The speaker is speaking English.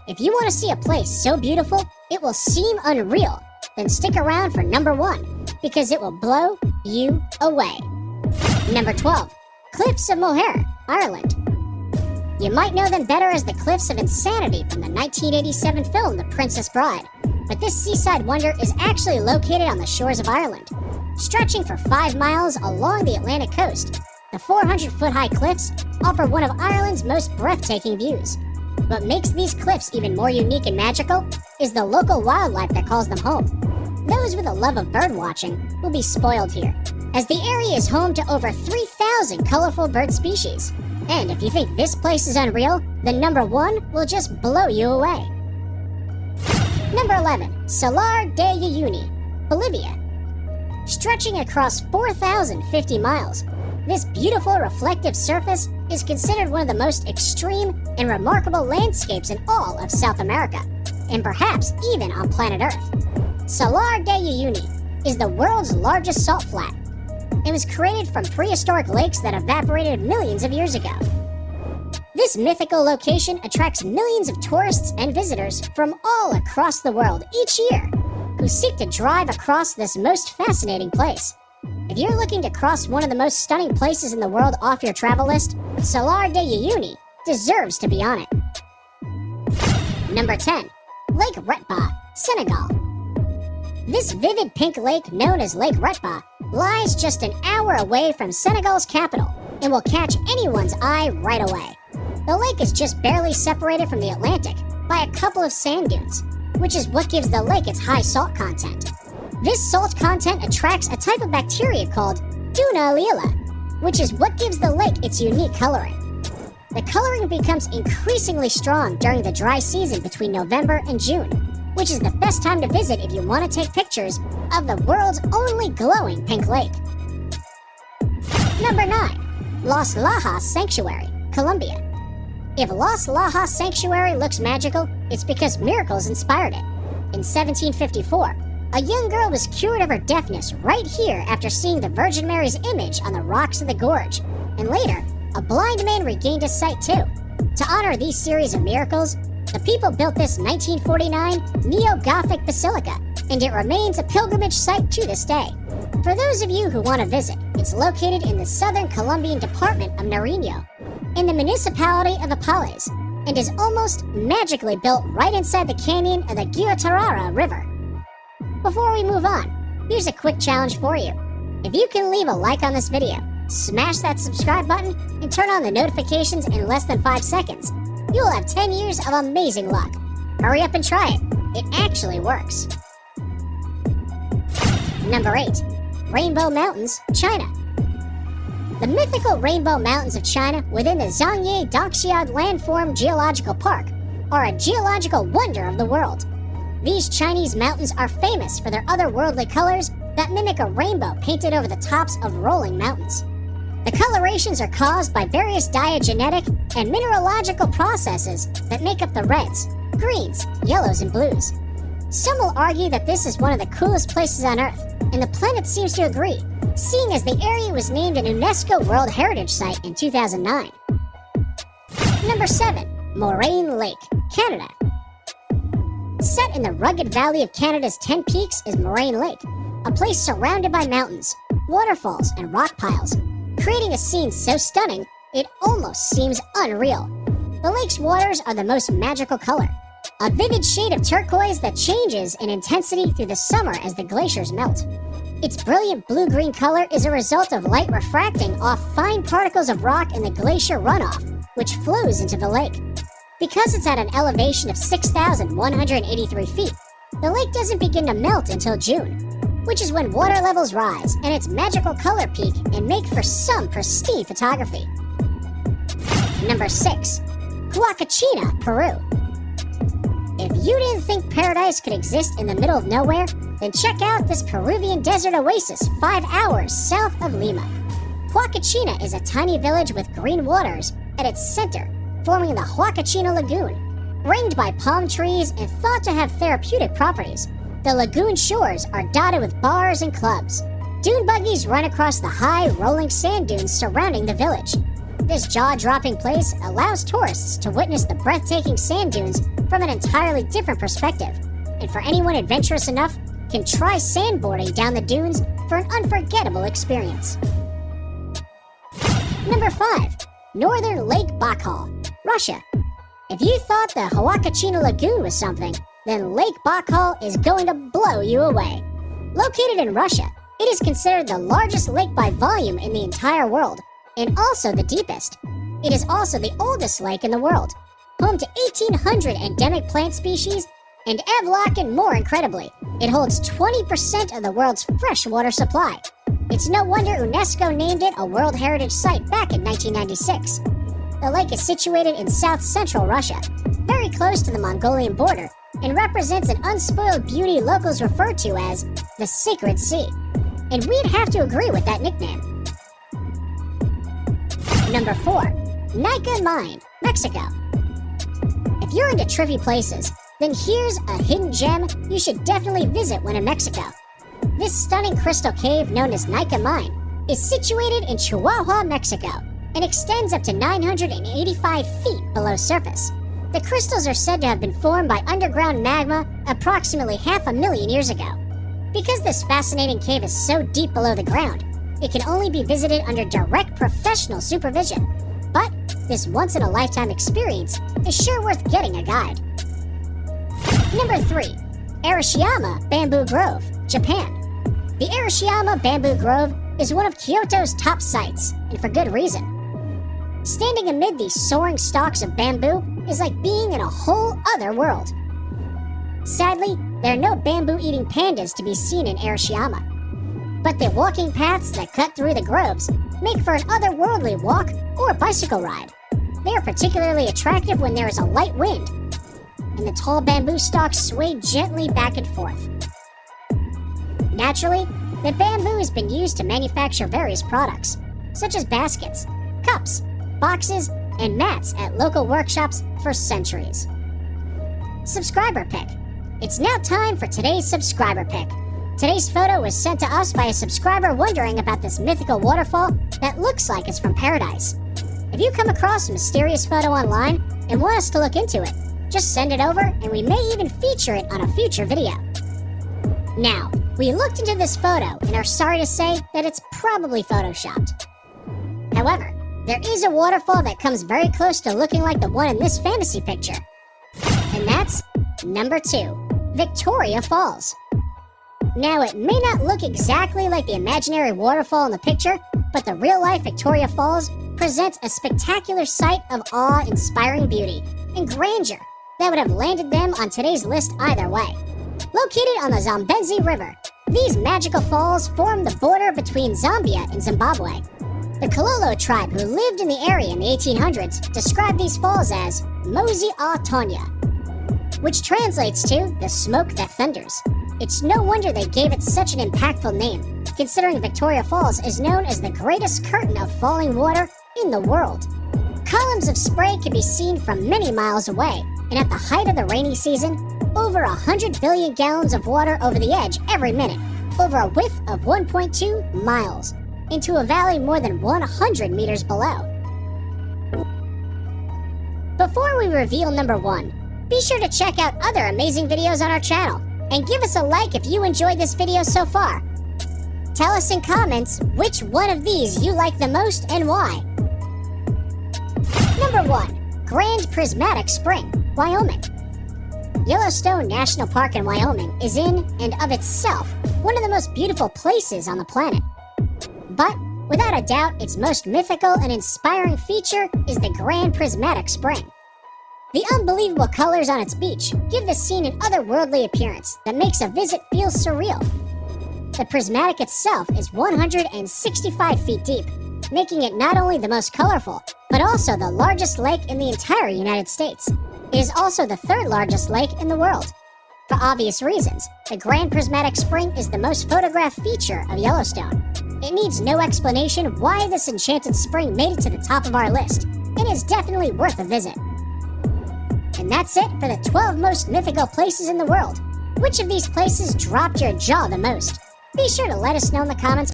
If you want to see a place so beautiful it will seem unreal, then stick around for number 1, because it will blow you away. Number 12. Cliffs of Moher, Ireland. You might know them better as the Cliffs of Insanity from the 1987 film The Princess Bride, but this seaside wonder is actually located on the shores of Ireland. Stretching for 5 miles along the Atlantic coast, the 400-foot-high cliffs offer one of Ireland's most breathtaking views. What makes these cliffs even more unique and magical is the local wildlife that calls them home. Those with a love of bird watching will be spoiled here, as the area is home to over 3,000 colorful bird species. And if you think this place is unreal, then number 1 will just blow you away. Number 11. Salar de Uyuni, Bolivia. Stretching across 4,050 miles, this beautiful reflective surface is considered one of the most extreme and remarkable landscapes in all of South America, and perhaps even on planet Earth. Salar de Uyuni is the world's largest salt flat. It was created from prehistoric lakes that evaporated millions of years ago. This mythical location attracts millions of tourists and visitors from all across the world each year who seek to drive across this most fascinating place. If you're looking to cross one of the most stunning places in the world off your travel list, Salar de Uyuni deserves to be on it. Number 10. Lake Retba, Senegal. This vivid pink lake known as Lake Retba lies just an hour away from Senegal's capital and will catch anyone's eye right away. The lake is just barely separated from the Atlantic by a couple of sand dunes, which is what gives the lake its high salt content. This salt content attracts a type of bacteria called Duna lila, which is what gives the lake its unique coloring. The coloring becomes increasingly strong during the dry season between November and June, which is the best time to visit if you want to take pictures of the world's only glowing pink lake. Number 9. Los Lajas Sanctuary, Colombia. If Los Lajas Sanctuary looks magical, it's because miracles inspired it. In 1754, a young girl was cured of her deafness right here after seeing the Virgin Mary's image on the rocks of the gorge, and later, a blind man regained his sight too. To honor these series of miracles, the people built this 1949 neo-Gothic basilica, and it remains a pilgrimage site to this day. For those of you who want to visit, it's located in the southern Colombian department of Nariño, in the municipality of Apales, and is almost magically built right inside the canyon of the Guatarrara River. Before we move on, here's a quick challenge for you. If you can leave a like on this video, smash that subscribe button, and turn on the notifications in less than 5 seconds, you'll have 10 years of amazing luck. Hurry up and try it. It actually works. Number 8. Rainbow Mountains, China. The mythical Rainbow Mountains of China within the Zhangye Doxiad Landform Geological Park are a geological wonder of the world. These Chinese mountains are famous for their otherworldly colors that mimic a rainbow painted over the tops of rolling mountains. The colorations are caused by various diagenetic and mineralogical processes that make up the reds, greens, yellows, and blues. Some will argue that this is one of the coolest places on Earth, and the planet seems to agree, seeing as the area was named an UNESCO World Heritage Site in 2009. Number 7. Moraine Lake, Canada. Set in the rugged valley of Canada's 10 Peaks is Moraine Lake, a place surrounded by mountains, waterfalls, and rock piles, creating a scene so stunning it almost seems unreal. The lake's waters are the most magical color, a vivid shade of turquoise that changes in intensity through the summer as the glaciers melt. Its brilliant blue-green color is a result of light refracting off fine particles of rock in the glacier runoff, which flows into the lake. Because it's at an elevation of 6,183 feet, the lake doesn't begin to melt until June, which is when water levels rise and its magical color peak and make for some pristine photography. Number 6. Huacachina, Peru. If you didn't think paradise could exist in the middle of nowhere, then check out this Peruvian desert oasis 5 hours south of Lima. Huacachina is a tiny village with green waters at its center, forming the Huacachina Lagoon. Ringed by palm trees and thought to have therapeutic properties, the lagoon shores are dotted with bars and clubs. Dune buggies run across the high, rolling sand dunes surrounding the village. This jaw-dropping place allows tourists to witness the breathtaking sand dunes from an entirely different perspective, and for anyone adventurous enough, can try sandboarding down the dunes for an unforgettable experience. Number 5. Northern Lake Baikal, Russia. If you thought the Humacapcut Lagoon was something, then Lake Baikal is going to blow you away. Located in Russia, it is considered the largest lake by volume in the entire world, and also the deepest. It is also the oldest lake in the world, home to 1,800 endemic plant species, and and more incredibly, it holds 20% of the world's freshwater supply. It's no wonder UNESCO named it a World Heritage Site back in 1996. The lake is situated in south-central Russia, very close to the Mongolian border, and represents an unspoiled beauty locals refer to as the Sacred Sea. And we'd have to agree with that nickname. Number 4. Nika Mine, Mexico. If you're into trippy places, then here's a hidden gem you should definitely visit when in Mexico. This stunning crystal cave known as Nika Mine is situated in Chihuahua, Mexico, and extends up to 985 feet below surface. The crystals are said to have been formed by underground magma approximately 500,000 years ago. Because this fascinating cave is so deep below the ground, it can only be visited under direct professional supervision. But this once-in-a-lifetime experience is sure worth getting a guide. Number 3. Arashiyama Bamboo Grove, Japan. The Arashiyama Bamboo Grove is one of Kyoto's top sites, and for good reason. Standing amid these soaring stalks of bamboo is like being in a whole other world. Sadly, there are no bamboo-eating pandas to be seen in Arashiyama, but the walking paths that cut through the groves make for an otherworldly walk or bicycle ride. They are particularly attractive when there is a light wind, and the tall bamboo stalks sway gently back and forth. Naturally, the bamboo has been used to manufacture various products, such as baskets, cups, boxes, and mats at local workshops for centuries. Subscriber pick. It's now time for today's subscriber pick. Today's photo was sent to us by a subscriber wondering about this mythical waterfall that looks like it's from paradise. If you come across a mysterious photo online and want us to look into it, just send it over and we may even feature it on a future video. Now, we looked into this photo and are sorry to say that it's probably photoshopped. However, there is a waterfall that comes very close to looking like the one in this fantasy picture. And that's number 2, Victoria Falls. Now, it may not look exactly like the imaginary waterfall in the picture, but the real-life Victoria Falls presents a spectacular sight of awe-inspiring beauty and grandeur that would have landed them on today's list either way. Located on the Zambezi River, these magical falls form the border between Zambia and Zimbabwe. The Kololo tribe who lived in the area in the 1800s described these falls as Mozi a Tonya, which translates to the smoke that thunders. It's no wonder they gave it such an impactful name, considering Victoria Falls is known as the greatest curtain of falling water in the world. Columns of spray can be seen from many miles away, and at the height of the rainy season, over 100 billion gallons of water over the edge every minute, over a width of 1.2 miles, into a valley more than 100 meters below. Before we reveal number 1, be sure to check out other amazing videos on our channel, and give us a like if you enjoyed this video so far. Tell us in comments which one of these you like the most and why. Number 1, Grand Prismatic Spring, Wyoming. Yellowstone National Park in Wyoming is in and of itself one of the most beautiful places on the planet. But without a doubt, its most mythical and inspiring feature is the Grand Prismatic Spring. The unbelievable colors on its beach give the scene an otherworldly appearance that makes a visit feel surreal. The prismatic itself is 165 feet deep, making it not only the most colorful, but also the largest lake in the entire United States. It is also the 3rd largest lake in the world. For obvious reasons, the Grand Prismatic Spring is the most photographed feature of Yellowstone. It needs no explanation why this enchanted spring made it to the top of our list. It is definitely worth a visit. And that's it for the 12 most mythical places in the world. Which of these places dropped your jaw the most? Be sure to let us know in the comments.